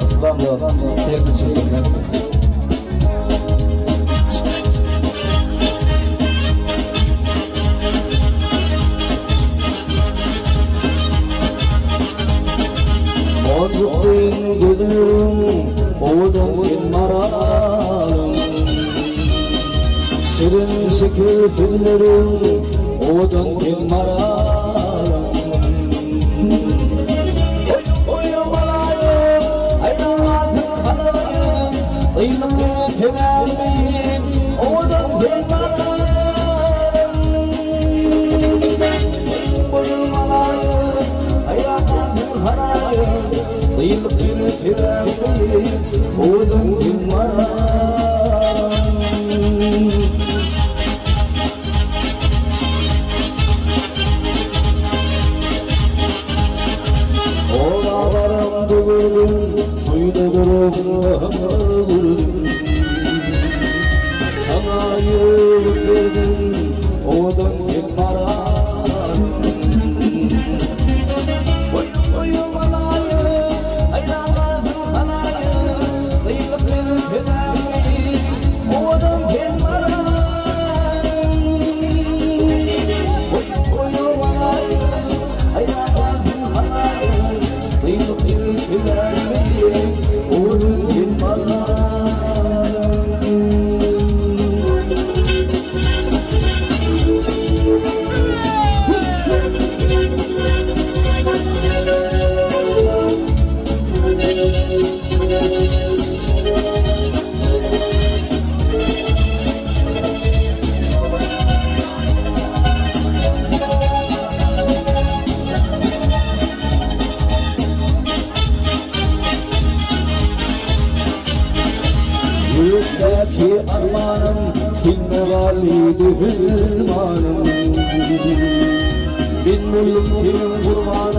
Aslanlı sevdi çekimler. Boncukluğun gülüm, oğudum filmaralım. Şirin şekil filmlerim, oğudum filmaralım. Oyum alayım, aynalatım kalayım. Dıyılıp bir temelmeyim, oğudum filmaralım. Oyum alayım, aynalatım kalayım. Dıyılıp bir temelmeyim, oğudum filmaralım. Oğlalarım bugün duyduğum sana yürüp verdim oğudum filmaralım. Oyum alayım, aynalatım kalayım. Dıyılıp bir temelmeyim, oğudum filmaralım. Oyum alayım, aynalatım kalayım. Dıyılıp bir temelmeyim, oğudum filmaralım. Yürekteki armanım bin validi hülmanım. Bin mulum bin kurbanım